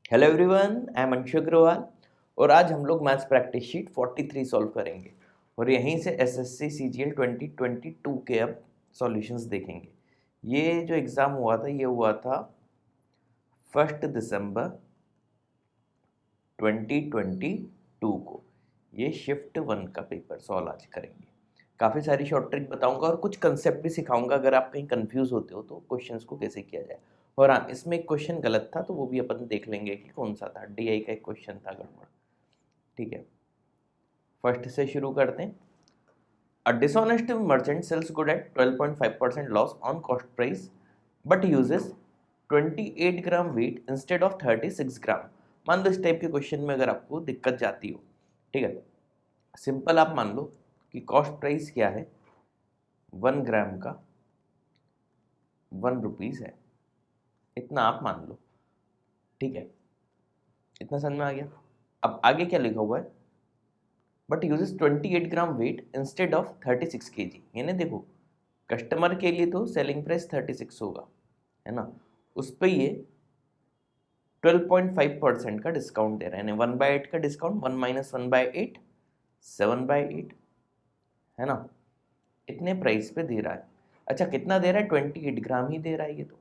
Hello everyone, I am Anshu Agarwal और आज हम लोग मैथ्स प्रैक्टिस शीट 43 सॉल्व करेंगे और यहीं से एसएससी सीजीएल 2022 के अब सॉल्यूशंस देखेंगे। ये जो एग्ज़ाम हुआ था ये हुआ था 1 दिसंबर 2022 को। ये शिफ्ट 1 का पेपर सॉल्व आज करेंगे। काफ़ी सारी शॉर्ट ट्रिक बताऊंगा और कुछ कंसेप्ट भी सिखाऊंगा। अगर आप कहीं कंफ्यूज होते हो तो क्वेश्चंस को कैसे किया जाए। और हाँ, इसमें एक क्वेश्चन गलत था तो वो भी अपन देख लेंगे कि कौन सा था। डीआई का एक क्वेश्चन था गड़बड़। ठीक है, फर्स्ट से शुरू करते हैं। A dishonest merchant sells good at 12.5% loss on cost price but uses 28 gram weight instead of 36 gram. मान लो इस टाइप के क्वेश्चन में अगर आपको दिक्कत जाती हो, ठीक है, सिंपल आप मान लो कि कॉस्ट प्राइस क्या है, 1 ग्राम का 1 रुपीज़ है, इतना आप मान लो। ठीक है, इतना समझ में आ गया। अब आगे क्या लिखा हुआ है, but uses 28 gram weight instead of 36 kg। यानी देखो, कस्टमर के लिए तो सेलिंग प्राइस 36 होगा, है ना, उस पर ये 12.5% का डिस्काउंट दे रहे हैं। 1/8 का डिस्काउंट, 1 - 1/8 7/8, है ना, इतने प्राइस पे दे रहा है। अच्छा, कितना दे रहा है? 28 ग्राम ही दे रहा है ये तो।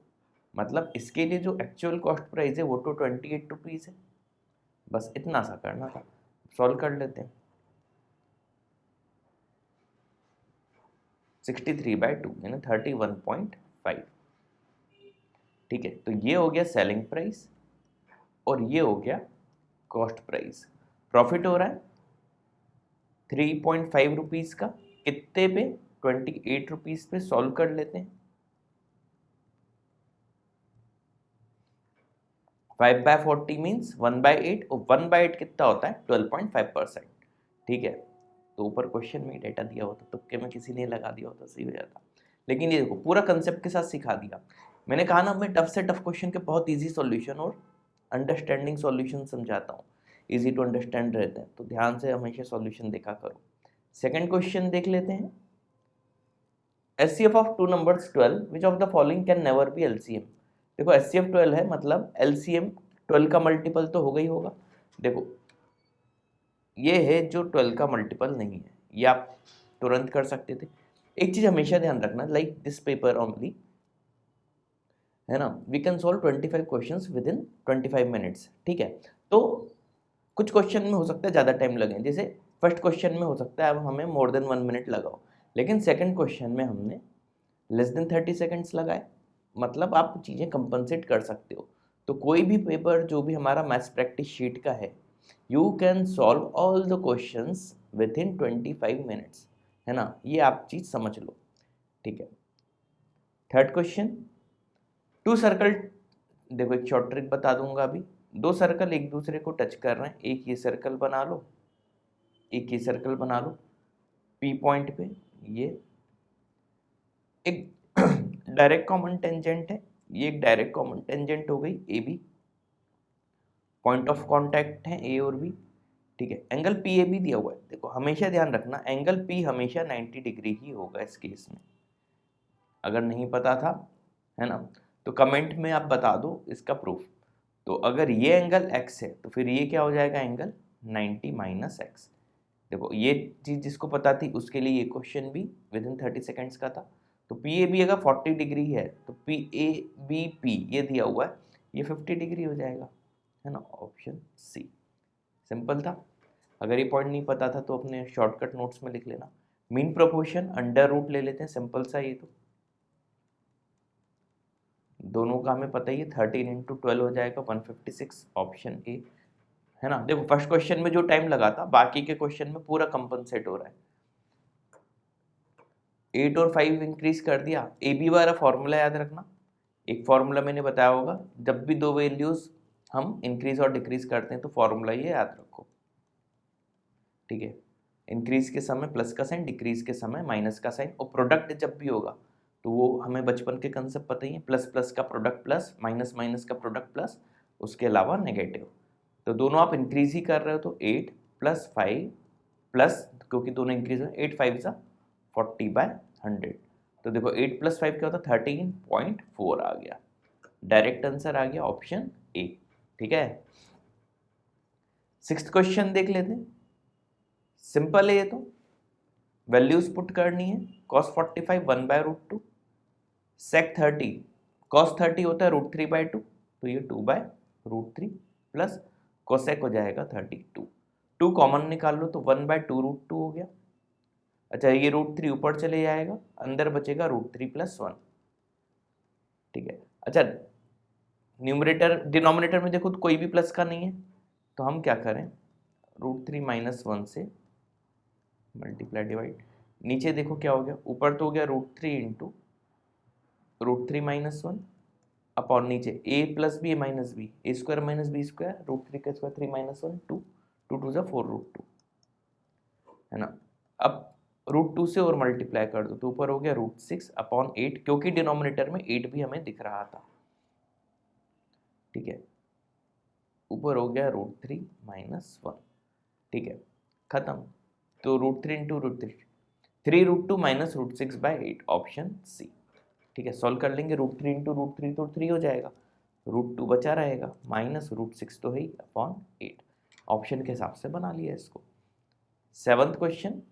मतलब इसके लिए जो एक्चुअल कॉस्ट प्राइस है वो तो 28 रुपीज़ है। बस इतना सा करना था। सॉल्व कर लेते हैं। 63/2 यानी 31.5। ठीक है, तो ये हो गया सेलिंग प्राइस और ये हो गया कॉस्ट प्राइस। प्रॉफिट हो रहा है 3.5 रुपीज़ का। कितने पे? 28 रुपीज़ पे। सॉल्व कर लेते हैं। 5/40 मीन्स 1/8 और 1/8 कितना होता है? 12.5%। ठीक है, तो ऊपर क्वेश्चन में डेटा दिया होता, तुक्के में किसी ने लगा दिया होता, सही हो जाता। लेकिन ये देखो, पूरा कंसेप्ट के साथ सिखा दिया। मैंने कहा ना, मैं टफ से टफ क्वेश्चन के बहुत इजी सॉल्यूशन और अंडरस्टैंडिंग सॉल्यूशन समझाता हूँ। इजी टू अंडरस्टैंड रहते हैं, तो ध्यान से हमेशा सॉल्यूशन देखा करो। सेकंड क्वेश्चन देख लेते हैं। HCF of two numbers 12, which of the following can never be LCM। देखो, HCF 12 है, मतलब LCM 12 का मल्टीपल तो होगा ही होगा। देखो, ये है जो 12 का मल्टीपल नहीं है, ये आप तुरंत कर सकते थे। एक चीज हमेशा ध्यान रखना, लाइक दिस पेपर ओनली, है ना, we can solve 25 questions within 25 minutes. ठीक है, तो कुछ क्वेश्चन में हो सकता है ज़्यादा टाइम लगे, जैसे फर्स्ट क्वेश्चन में हो सकता है अब हमें मोर देन 1 मिनट लगाओ, लेकिन सेकंड क्वेश्चन में हमने लेस देन 30 सेकंड्स लगाए। मतलब आप चीज़ें कंपनसेट कर सकते हो। तो कोई भी पेपर जो भी हमारा मैथ्स प्रैक्टिस शीट का है, you can solve all the questions within 25 minutes, है ना, ये आप चीज़ समझ लो। ठीक है, थर्ड क्वेश्चन, टू सर्कल। देखो, एक शॉर्ट ट्रिक बता दूंगा अभी। दो सर्कल एक दूसरे को टच कर रहे हैं, एक ये सर्कल बना लो, एक ये सर्कल बना लो। पी पॉइंट पे ये एक डायरेक्ट कॉमन टेंजेंट है, ये एक डायरेक्ट कॉमन टेंजेंट हो गई A B. Point of contact है ए और बी। ठीक है, एंगल पी ए बी दिया हुआ है। देखो, हमेशा ध्यान रखना, एंगल पी हमेशा 90 डिग्री ही होगा इस केस में। अगर नहीं पता था, है ना, तो कमेंट में आप बता दो इसका प्रूफ। तो अगर ये एंगल x है तो फिर ये क्या हो जाएगा? Angle 90 - x। देखो, ये चीज़ जिसको पता थी उसके लिए ये क्वेश्चन भी विद इन 30 सेकेंड्स का था। तो पी ए बी अगर 40 डिग्री है तो पी ए बी पी ये दिया हुआ है, ये 50 डिग्री हो जाएगा, है ना, ऑप्शन सी। सिंपल था। अगर ये पॉइंट नहीं पता था तो अपने शॉर्टकट नोट्स में लिख लेना। मीन प्रोपोर्शन अंडर रूट ले लेते हैं, सिंपल सा ये तो। दोनों का हमें पता ही है, 13 × 12 हो जाएगा 156, ऑप्शन ए, है ना। देखो, फर्स्ट क्वेश्चन में जो टाइम लगा था बाकी के क्वेश्चन में पूरा कंपनसेट हो रहा है। 8 और 5 इंक्रीज कर दिया। ए बी वाला फॉर्मूला याद रखना, एक फॉर्मूला मैंने बताया होगा, जब भी दो वैल्यूज हम इंक्रीज और डिक्रीज करते हैं तो फॉर्मूला ये याद रखो। ठीक है, इंक्रीज के समय प्लस का साइन, डिक्रीज के समय माइनस का साइन, और प्रोडक्ट जब भी होगा तो वो हमें बचपन के कंसेप्ट पता ही है, प्लस प्लस का प्रोडक्ट प्लस, माइनस माइनस का प्रोडक्ट प्लस, उसके अलावा नेगेटिव। तो दोनों आप इंक्रीज ही कर रहे हो तो 8 + 5 प्लस, क्योंकि दोनों इंक्रीज है, 8 × 5 = 40/100। तो देखो, 8 + 5 क्या होता है? 13.4 आ गया। डायरेक्ट आंसर आ गया ऑप्शन ए। ठीक है, सिक्स्थ क्वेश्चन देख लेते हैं, सिंपल है ये तो, वैल्यूज पुट करनी है। cos 45 1/√2, sec 30, cos 30 होता है √3/2, तो ये 2/√3 प्लस कोसेक हो जाएगा 32, 2 कॉमन निकाल लो तो 1/2√2 हो गया। अच्छा ये √3 ऊपर चले जाएगा, अंदर बचेगा √3 + 1, ठीक है। अच्छा न्यूमरेटर डिनोमिनेटर में देखो तो कोई भी प्लस का नहीं है, तो हम क्या करें, √3 - 1 से मल्टीप्लाई डिवाइड, नीचे देखो क्या हो गया, ऊपर तो हो गया √3 इंटू √3 - 1 अपॉन नीचे a + b - b, a² - b² √3 का स्क्वायर 3 - 1 2, 2 2 = 4 √2 है ना। अब √2 से और मल्टीप्लाई कर दो तो ऊपर हो गया √6 अपॉन 8, क्योंकि डिनोमिनेटर में 8 भी हमें दिख रहा था, ठीक है। ऊपर हो गया √3 - 1, ठीक है, खत्म। तो √3 इंटू √3 3√2 - √6/8 ऑप्शन सी, ठीक है। सॉल्व कर लेंगे, √3 इंटू √3 तो 3 हो जाएगा, √2 बचा रहेगा माइनस √6 तो है ही अपॉन 8, ऑप्शन के हिसाब से बना लिया इसको। सेवंथ क्वेश्चन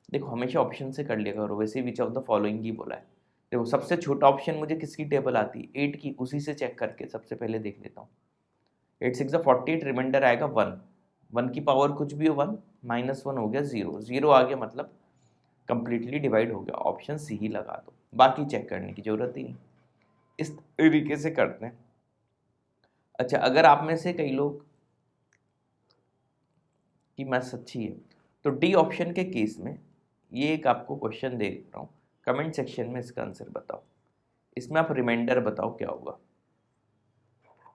देखो, हमेशा ऑप्शन से कर लिया करो, वैसे विच ऑफ द फॉलोइंग ही बोला है। देखो सबसे छोटा ऑप्शन मुझे किसकी टेबल आती है, 8 की, उसी से चेक करके सबसे पहले देख लेता हूँ। 8 6 48, रिमाइंडर आएगा 1, 1 की पावर कुछ भी हो 1 -1 हो गया 0, 0 आ गया मतलब कंप्लीटली डिवाइड हो गया, ऑप्शन सी ही लगा दो, बाकी चेक करने की जरूरत ही नहीं। इस तरीके से करते हैं। अच्छा अगर आप में से कई लोग की मैथ्स अच्छी है तो डी ऑप्शन के केस में ये एक आपको क्वेश्चन दे रहा हूँ, कमेंट सेक्शन में इसका आंसर बताओ, इसमें आप रिमाइंडर बताओ क्या होगा,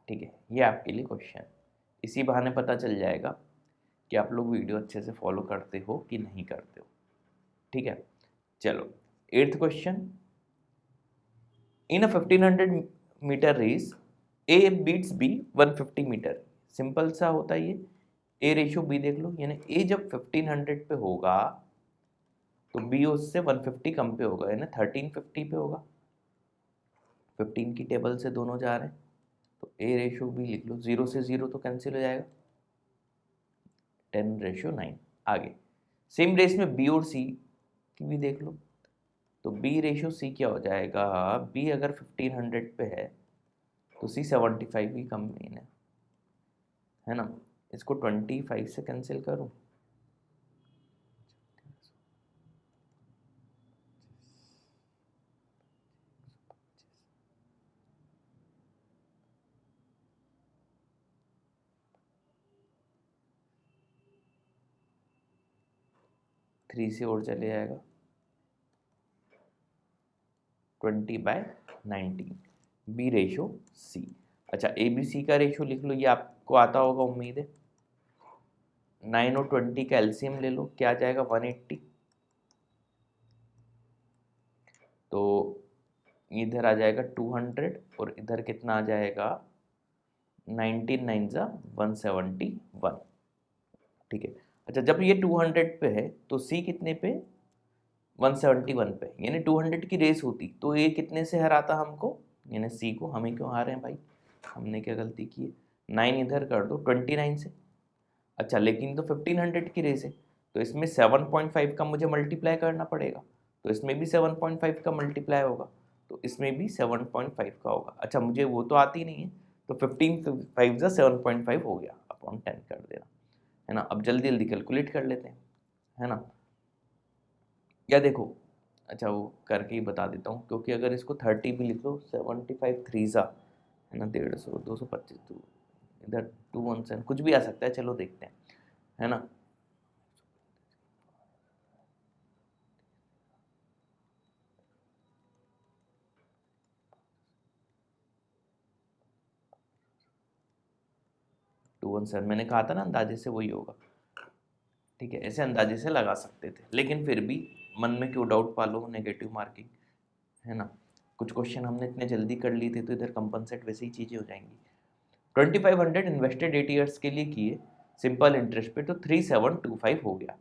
ठीक है। ये आपके लिए क्वेश्चन, इसी बहाने पता चल जाएगा कि आप लोग वीडियो अच्छे से फॉलो करते हो कि नहीं करते हो, ठीक है। चलो 8th question, in a 1500 metre race A beats B 150 metre, simple सा होता है ये, ए रेशियो बी देख लो, यानी ए जब 1500 पे होगा तो बी उससे 150 कम पे होगा, यानी 1350 पे होगा, 15 की टेबल से दोनों जा रहे हैं, तो ए रेशियो बी लिख लो, 0 से 0 तो कैंसिल हो जाएगा, 10:9। आगे सेम रेस में बी और सी की भी देख लो, तो बी रेशियो सी क्या हो जाएगा, बी अगर 1500 पे है तो सी 75 ही कम मेन है ना। इसको 25 से कैंसिल करूं, थ्री से और चले जाएगा 20/19, बी रेशो सी। अच्छा ए बी सी का रेशो लिख लो, ये आपको आता होगा उम्मीद है। 9 और 20 का एलसीएम ले लो, क्या आ जाएगा 180, तो इधर आ जाएगा 200 और इधर कितना आ जाएगा 19 9 जा 171, ठीक है। अच्छा जब ये 200 पे है तो सी कितने पे, 171 पे, यानी 200 की रेस होती तो ये कितने से हराता हमको, यानी सी को। हमें क्यों हारे हैं भाई, हमने क्या गलती की है, 9 इधर कर दो 29 से। अच्छा लेकिन तो 1500 की रेस है, तो इसमें 7.5 का मुझे मल्टीप्लाई करना पड़ेगा, तो इसमें भी 7.5 का मल्टीप्लाई होगा, तो इसमें भी 7.5 का होगा। अच्छा मुझे वो तो आती नहीं है, तो 15 5 जा 7.5 हो गया अपॉन 10 कर देना, है ना। अब जल्दी जल्दी कैलकुलेट कर लेते हैं, है ना। या देखो, अच्छा वो करके ही बता देता हूँ, क्योंकि अगर इसको 30 भी लिख लो 75 3 ज़ा है ना 150 225, तो इधर 217 कुछ भी आ सकता है, चलो देखते हैं, है ना। टू वन सेवन मैंने कहा था ना, अंदाजे से वही होगा, ठीक है। ऐसे अंदाजे से लगा सकते थे, लेकिन फिर भी मन में क्यों डाउट पालो, नेगेटिव मार्किंग, है ना। कुछ क्वेश्चन हमने इतने जल्दी कर लिए थे तो इधर कंपनसेट वैसे ही चीज़ें हो जाएंगी। 2500 इन्वेस्टेड 8 ईयर्स के लिए किए सिंपल इंटरेस्ट पे, तो 3725 हो गया,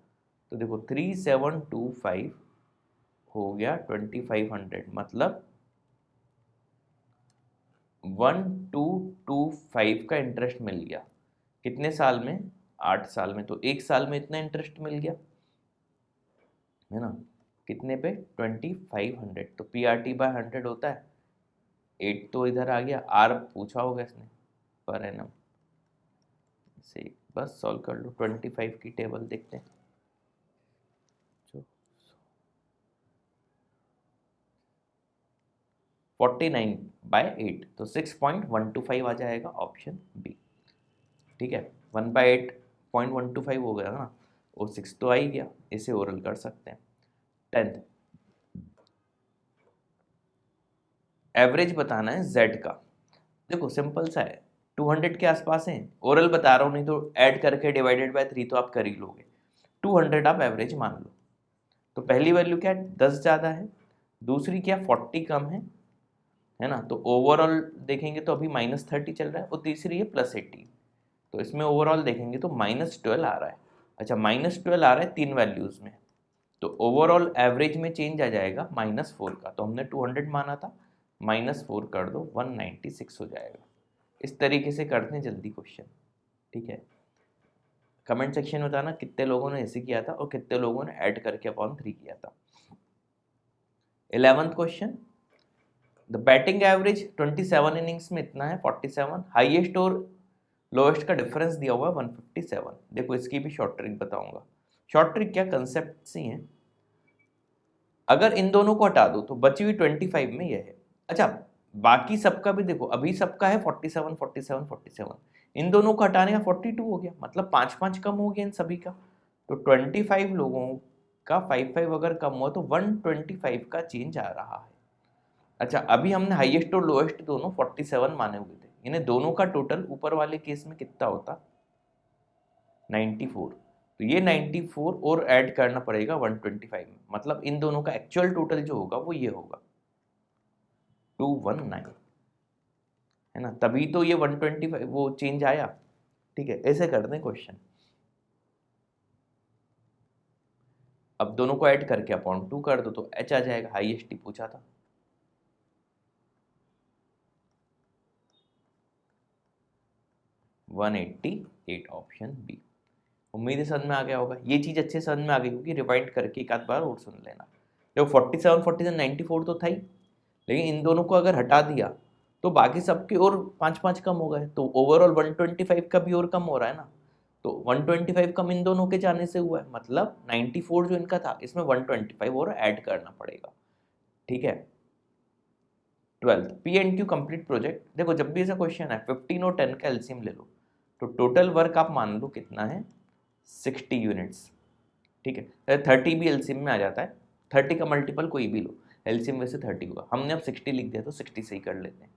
तो देखो 3725 हो गया 2500, मतलब 1225 का इंटरेस्ट मिल गया, कितने साल में, 8 साल में, तो 1 साल में इतना इंटरेस्ट मिल गया है ना, कितने पे 2500, तो PRT/100 होता है 8, तो इधर आ गया। R पूछा होगा इसने पर एनम से, बस सॉल्व कर लो। 25 की टेबल देखते हैं, 49/8, तो 6.125 आ जाएगा ऑप्शन बी। ठीक है, 1/8.125 हो गया ना, और 6 तो आ ही गया, इसे ओरल कर सकते हैं। 10th, एवरेज बताना है z का। देखो सिंपल सा है, 200 के आसपास है, ओरल बता रहा हूँ, नहीं तो ऐड करके डिवाइडेड बाय 3 तो आप कर ही लोगे। 200 आप एवरेज मान लो, तो पहली वैल्यू क्या है, 10 ज़्यादा है, दूसरी क्या 40 कम है ना, तो ओवरऑल देखेंगे तो अभी -30 चल रहा है, और तीसरी है +80, तो इसमें ओवरऑल देखेंगे तो -12 आ रहा है। अच्छा, -12 आ रहा है 3 वैल्यूज़ में, तो ओवरऑल एवरेज में चेंज आ जाएगा -4 का, तो हमने 200 माना था, -4 कर दो 196 हो जाएगा। इस तरीके से करते हैं जल्दी क्वेश्चन। ठीक है, कमेंट सेक्शन में बताना कितने लोगों ने ऐसे किया था और कितने लोगों ने ऐड करके अपॉन 3 किया था। 11th question, the batting average 27 innings में इतना है 47, हाईएस्ट और लोएस्ट का डिफरेंस दिया हुआ है 157। देखो इसकी भी शॉर्ट ट्रिक बताऊंगा। शॉर्ट ट्रिक क्या, कंसेप्ट सी है। अगर इन दोनों को हटा दो तो बची हुई 25 में ये है। अच्छा, बाकी सबका भी देखो, अभी सबका है 47 47 47, इन दोनों को हटाने का 42 हो गया, मतलब 5 कम हो गया इन सभी का, तो 25 लोगों का 5 अगर कम हुआ तो 125 का चेंज आ रहा है। अच्छा, अभी हमने हाईएस्ट और लोएस्ट दोनों 47 माने हुए थे, इन्हें दोनों का टोटल ऊपर वाले केस में कितना होता, 94, तो ये 94 और ऐड करना पड़ेगा 125 में, मतलब इन दोनों का एक्चुअल टोटल जो होगा वो ये होगा 219, है ना, तभी तो ये 125 वो चेंज आया। ठीक है, ऐसे करते हैं क्वेश्चन। अब दोनों को ऐड करके अपॉन 2 कर दो तो h आ जाएगा, हाईएस्ट ही पूछा था। $188 ऑप्शन बी। उम्मीद है समझ में आ गया होगा, ये चीज अच्छे समझ में आ गई होगी, रिवाइंड करके एक आध बार और सुन लेना। देखो 47 47 94 तो था ही, लेकिन इन दोनों को अगर हटा दिया तो बाकी सबके और 5 कम हो गए, तो ओवरऑल 125 का भी और कम हो रहा है ना, तो 125 कम इन दोनों के जाने से हुआ है, मतलब 94 जो इनका था इसमें 125 और ऐड करना पड़ेगा। ठीक है, 12th, P&Q कंप्लीट प्रोजेक्ट। देखो जब भी ऐसा क्वेश्चन है 15 और 10 का एलसीएम ले लो, तो टोटल वर्क आप मान लो कितना है, 60 यूनिट्स। ठीक है, 30 भी एलसीएम में आ जाता है, 30 का मल्टीपल कोई भी लो, एलसीएम वैसे 30 होगा, हमने अब 60 लिख दिया तो 60 से ही कर लेते हैं।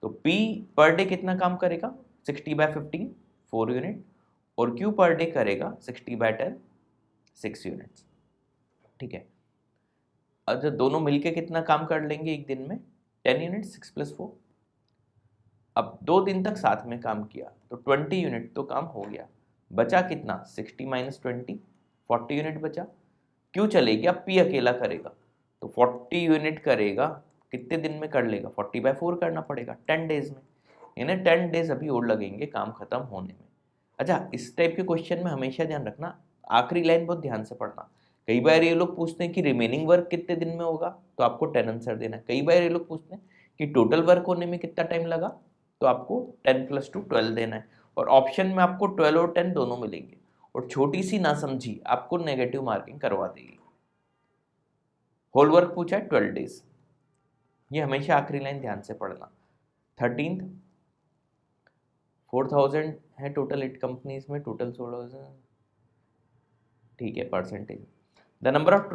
तो P पर डे कितना काम करेगा, 60/15 4 यूनिट, और Q पर डे करेगा 60/10 6 यूनिट्स। ठीक है, अब जब दोनों मिलके कितना काम कर लेंगे एक दिन में, 10 यूनिट, 6 + 4। अब 2 दिन तक साथ में काम किया तो 20 यूनिट तो काम हो गया, बचा कितना, 60 - 20 40 यूनिट बचा। क्यों चलेगी, अब P अकेला करेगा तो 40 यूनिट करेगा, कितने दिन में कर लेगा, 40/4 करना पड़ेगा 10 डेज में, इन्हें 10 डेज अभी और लगेंगे काम खत्म होने में। अच्छा, इस टाइप के क्वेश्चन में हमेशा ध्यान रखना, आखिरी लाइन बहुत ध्यान से पढ़ना। कई बार ये लोग पूछते हैं कि रिमेनिंग वर्क कितने दिन में होगा, तो आपको 10 आंसर देना है। कई बार ये लोग पूछते हैं कि टोटल वर्क होने में कितना टाइम लगा, तो आपको 10 + 2 12 देना है, और ऑप्शन में आपको 12 और 10 दोनों मिलेंगे, और छोटी सी ना समझी आपको नेगेटिव मार्किंग करवा देगी। होल वर्क पूछा है 12 डेज, ये हमेशा आखिरी लाइन ध्यान से पढ़ना। 13th, 4000 है टोटल 8 कंपनीज में, टोटल 16,000। ठीक है, percentage, the number of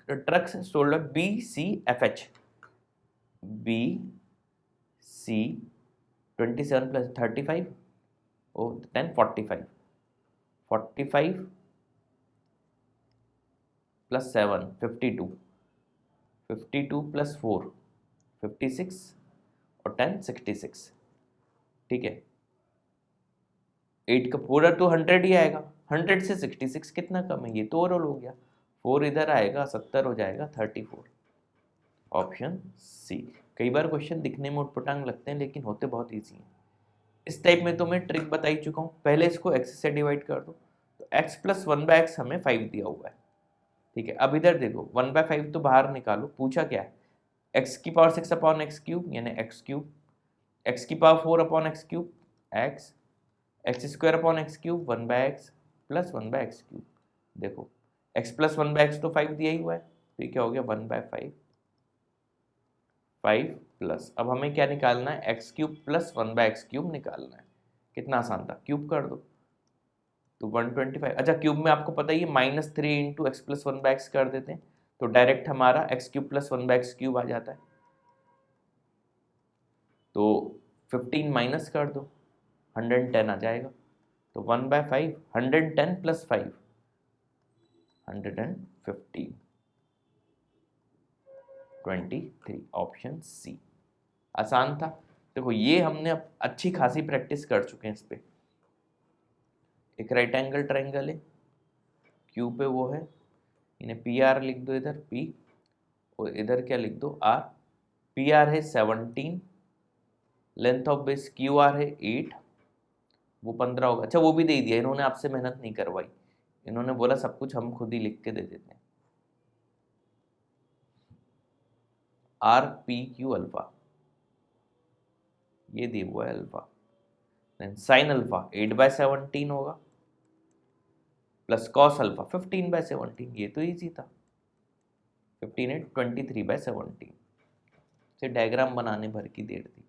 trucks sold BCFH, BC 27 + 35 ओ 10 45 45 + 7 52 52 + 4 56 और 10 66। ठीक है, 8 का पूरा तो 100 ही आएगा, 100 से 66 कितना कम है, ये तो ओवरऑल हो गया, 4 इधर आएगा 70 हो जाएगा 34, ऑप्शन सी। कई बार क्वेश्चन दिखने में उटपटांग लगते हैं लेकिन होते बहुत ईजी हैं। इस टाइप में तो मैं ट्रिक बता ही चुका हूँ, पहले इसको एक्स से डिवाइड कर दो x प्लस 1/x हमें 5 दिया हुआ है, ठीक है। अब इधर देखो 1/5 तो बाहर निकालो, पूछा क्या है, x की पावर 6 अपॉन एक्स क्यूब यानी एक्स क्यूब, x की power 4 upon x cube x square upon x cube 1/x plus 1/x cube. देखो x प्लस 1/x तो 5 दिया ही हुआ है, तो ये क्या हो गया 1/5 5 प्लस, अब हमें क्या निकालना है, x cube plus 1/x cube निकालना है। कितना आसान था, क्यूब कर दो तो 125। अच्छा क्यूब में आपको पता ही है -3 इंटू एक्स प्लस 1/x कर देते हैं, तो डायरेक्ट हमारा x cube plus 1/x cube आ जाता है। तो 15 माइनस कर दो 110 आ जाएगा, तो 1/5 110 प्लस 5 115 23 ऑप्शन सी आसान था। देखो ये हमने अब अच्छी खासी प्रैक्टिस कर चुके हैं इस पे। एक राइट एंगल ट्रायंगल है, क्यू पे वो है, इन्हें पी आर लिख दो, इधर पी और इधर क्या लिख दो आर। पी आर है 17, length of base Q R है 8, वो 15 होगा। अच्छा वो भी दे दिया, इन्होंने आपसे मेहनत नहीं करवाई, इन्होंने बोला सब कुछ हम खुद ही लिख के दे देते हैं। आर पी क्यू अल्फा ये दिया हुआ है अल्फा, देन साइन अल्फा 8/17 होगा प्लस कॉस अल्फा 15/17, ये तो इजी था। 15 8 23/17 से डायग्राम बनाने भर की देर थी,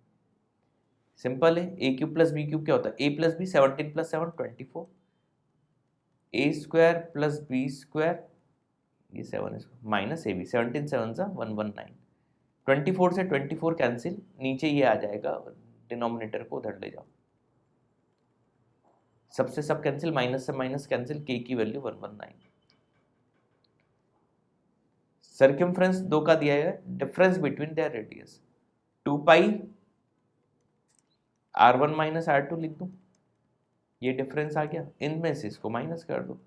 सिंपल है। ए क्यूब प्लस बी क्यूब क्या होता है, ए प्लस बी 17 प्लस 7 24, ए स्क्वायर प्लस बी स्क्वायर ये 7 माइनस ए बी 17 7 सा 119, 24 से 24 कैंसिल, नीचे ये आ जाएगा, डिनोमिनेटर को उधर ले जाओ, सबसे सब कैंसिल, माइनस से माइनस कैंसिल, के की वैल्यू 119। सर्कमफ्रेंस 2 का दिया है, difference between their radius 2 pi r1 minus r2 लिख दूं, ये डिफरेंस आ गया, इनमें से इसको माइनस कर दो,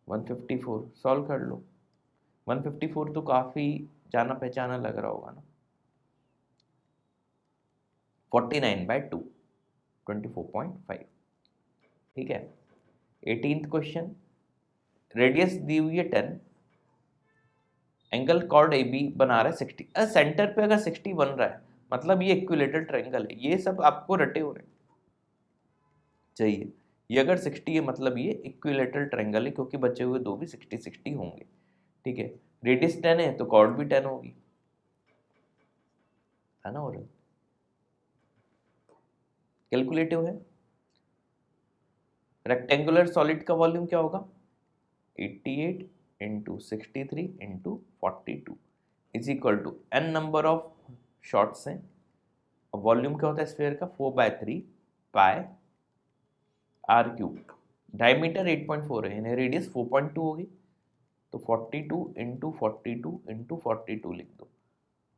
154 सॉल्व कर लो। 154 तो काफी जाना पहचाना लग रहा होगा ना, 49/2 24.5, ठीक है। 18th क्वेश्चन, रेडियस दी हुई है 10, एंगल कॉर्ड ए बी बना रहा है 60, सेंटर पे अगर 60 बन रहा है मतलब ये इक्विलेटरल ट्रायंगल है, ये सब आपको रटे हो रहे चाहिए। ये अगर 60 है मतलब ये इक्विलेटरल ट्रायंगल है, क्योंकि बचे हुए दो भी 60 होंगे, ठीक है। रेडियस 10 है तो कॉर्ड भी 10 होगी, है ना। और कैलकुलेटिव है। रेक्टेंगुलर सॉलिड का वॉल्यूम क्या होगा, 88 into 63 into 42 is equal to n number of shots हैं। वॉल्यूम क्या होता है स्फीयर का, 4/3 पाई आर क्यूब, डायमीटर 8.4 है यानी रेडियस 4.2 होगी, तो 42 इंटू 42 इंटू 42 लिख दो,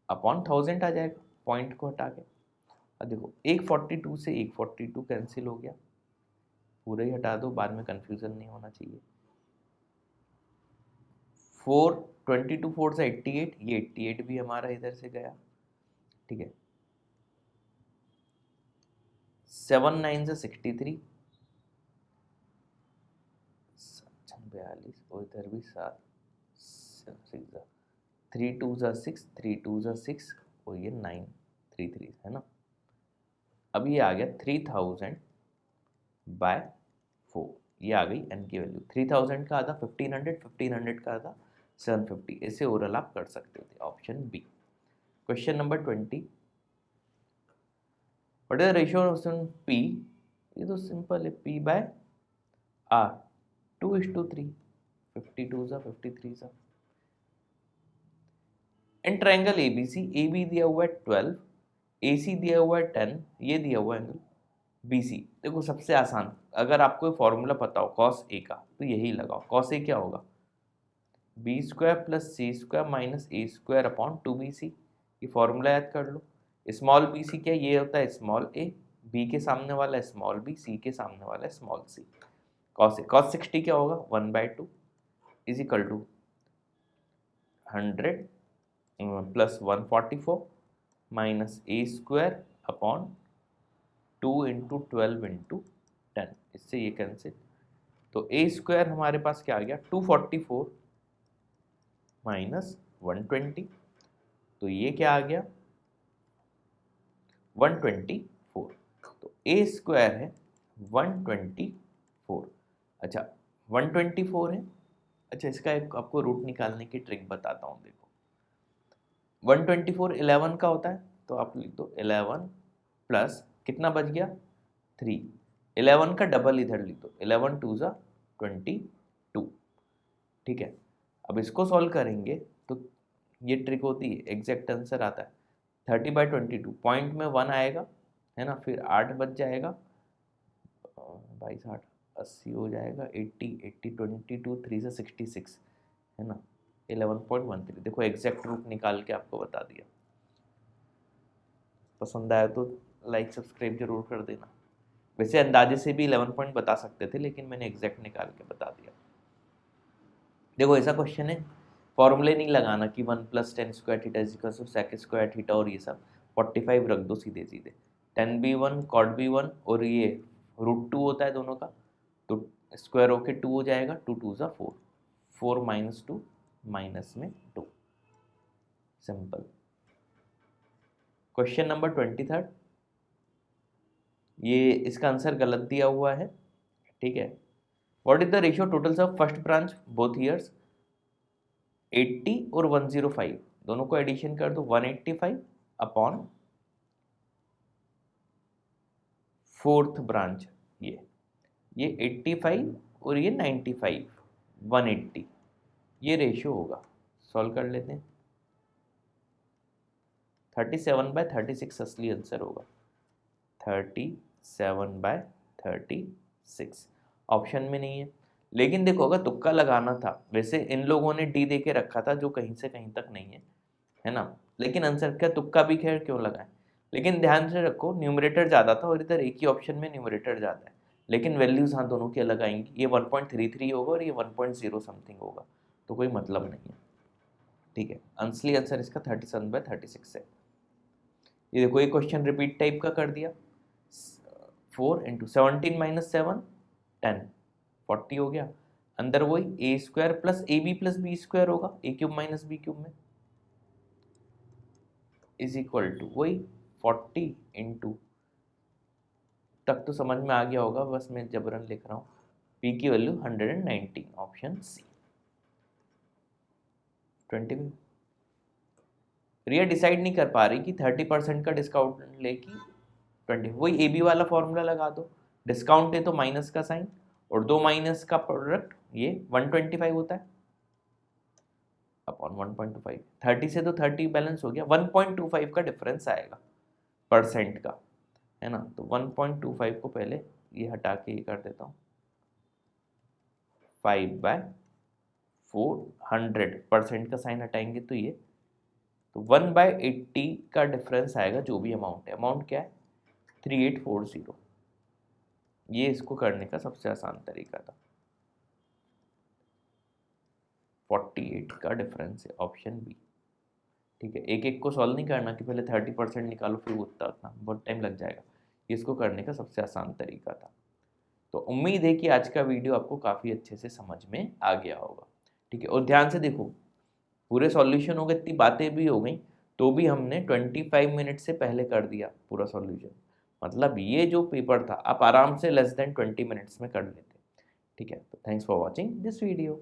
अपॉन 1000 आ जाएगा पॉइंट को हटा के। अब देखो एक 42 से एक 42 कैंसिल हो गया, पूरा ही हटा दो, बाद में कंफ्यूजन नहीं होना चाहिए। 22 4 से 88, ये 88 भी हमारा इधर से गया, ठीक है। 7 9 से 63, 42 और इधर भी 7 3 2 जा 6 3 2 जा 6 और ये 9 3 3 है ना। अब ये आ गया 3000/4, ये आ गई n की वैल्यू। 3000 का आधा 1500, 1500 का आधा 750, ऐसे ओरल आप कर सकते थे, option B. Question number 20, what is the ratio of P, ये तो सिंपल है, p बाय r 2:3, 52 जा 53 जा। In triangle ABC, A B दिया हुआ है 12, ए सी दिया हुआ है 10, ये दिया हुआ है एंगल बी सी। देखो सबसे आसान, अगर आपको फॉर्मूला पता हो कॉस ए का तो यही लगाओ, कॉस ए क्या होगा, B square plus C square minus A square upon 2bc, ये फॉर्मूला याद कर लो। स्मॉल बी सी क्या, ये होता है स्मॉल ए, बी के सामने वाला है स्मॉल बी, सी के सामने वाला है small C. Cos A cos 60 क्या होगा 1/2 is equal to 100 plus 144 minus A square upon 2 into 12 into 10, इससे ये कैंसिल, तो ए स्क्वायर हमारे पास क्या आ गया 244 माइनस 120, तो ये क्या आ गया 124, तो ए स्क्वायर है 124। अच्छा 124 है, अच्छा इसका एक आपको रूट निकालने की ट्रिक बताता हूँ। देखो 124 11 का होता है, तो आप लिख दो 11 प्लस कितना बच गया 3, 11 का डबल इधर लिख दो 11 2 ज़ा 22, ठीक है। अब इसको सॉल्व करेंगे तो ये ट्रिक होती है, एग्जैक्ट आंसर आता है 30/22, पॉइंट में 1 आएगा है ना, फिर 8 बच जाएगा, 22 8 80 हो जाएगा, 80 80 22 3 से 66 है ना, 11.13। देखो एग्जैक्ट रूट निकाल के आपको बता दिया। पसंद आया तो लाइक सब्सक्राइब जरूर कर देना। वैसे अंदाजे से भी 11 पॉइंट बता सकते थे, लेकिन मैंने एग्जैक्ट निकाल के बता दिया। देखो ऐसा क्वेश्चन है, फॉर्मूले नहीं लगाना कि 1 + tan square theta = sec square theta और ये सब, 45 रख दो सीधे सीधे, tan b1 cot b1 और ये √2 होता है दोनों का, तो स्क्वायर होके 2 हो जाएगा, 2 2 ज़ा 4, 4 - 2 माइनस में 2, सिंपल। क्वेश्चन नंबर 23, ये इसका आंसर गलत दिया हुआ है, ठीक है। What is the ratio totals of first branch both years, 80 और 105, दोनों को एडिशन कर दो, 185 अपॉन फोर्थ ब्रांच, ये 85 और ये 95, 180, ये रेशियो होगा। सॉल्व कर लेते हैं, 37/36 असली आंसर होगा, 37/36, ऑप्शन में नहीं है। लेकिन देखो अगर तुक्का लगाना था, वैसे इन लोगों ने डी दे के रखा था जो कहीं से कहीं तक नहीं है ना, लेकिन आंसर क्या तुक्का भी खैर क्यों लगाएं, लेकिन ध्यान से रखो न्यूमरेटर ज़्यादा था और इधर एक ही ऑप्शन में न्यूमरेटर ज़्यादा है, लेकिन वैल्यूज हाँ दोनों की अलग आएंगी, ये 1.33 होगा और ये 1.0 समथिंग होगा, तो कोई मतलब नहीं है, ठीक है। असली आंसर इसका 37/36 है। ये देखो ये क्वेश्चन रिपीट टाइप का कर दिया, 4 × 17 - 7 10, 40 हो गया, अंदर वही a² + ab + b² होगा, a³ - b³ में = वही 40 × तक तो समझ में आ गया होगा, बस मैं जबरन लिख रहा हूँ, p की वैल्यू 119, ऑप्शन सी। 20 रिया डिसाइड नहीं कर पा रही कि 30% का डिस्काउंट लेगी 20, वही AB वाला फॉर्मूला लगा दो, डिस्काउंट है तो माइनस का साइन और दो माइनस का प्रोडक्ट, ये 125 होता है अपॉन 1.25, 30 से तो 30 बैलेंस हो गया, 1.25 का डिफरेंस आएगा परसेंट का, है ना, तो 1.25 को पहले ये हटा के ये कर देता हूँ, 5/400 का साइन हटाएंगे तो ये, तो 1/80 का डिफरेंस आएगा, जो भी अमाउंट है, अमाउंट क्या है 3840, ये इसको करने का सबसे आसान तरीका था, 48 का डिफरेंस है, ऑप्शन बी, ठीक है। एक एक को सॉल्व नहीं करना कि पहले 30% निकालो फिर उतना बहुत टाइम लग जाएगा, इसको करने का सबसे आसान तरीका था। तो उम्मीद है कि आज का वीडियो आपको काफ़ी अच्छे से समझ में आ गया होगा, ठीक है। और ध्यान से देखो, पूरे सॉल्यूशन हो गए, इतनी बातें भी हो गई, तो भी हमने 25 मिनट से पहले कर दिया पूरा सॉल्यूशन, मतलब ये जो पेपर था आप आराम से लेस देन 20 मिनट्स में कर लेते, ठीक है। तो thanks for watching this video.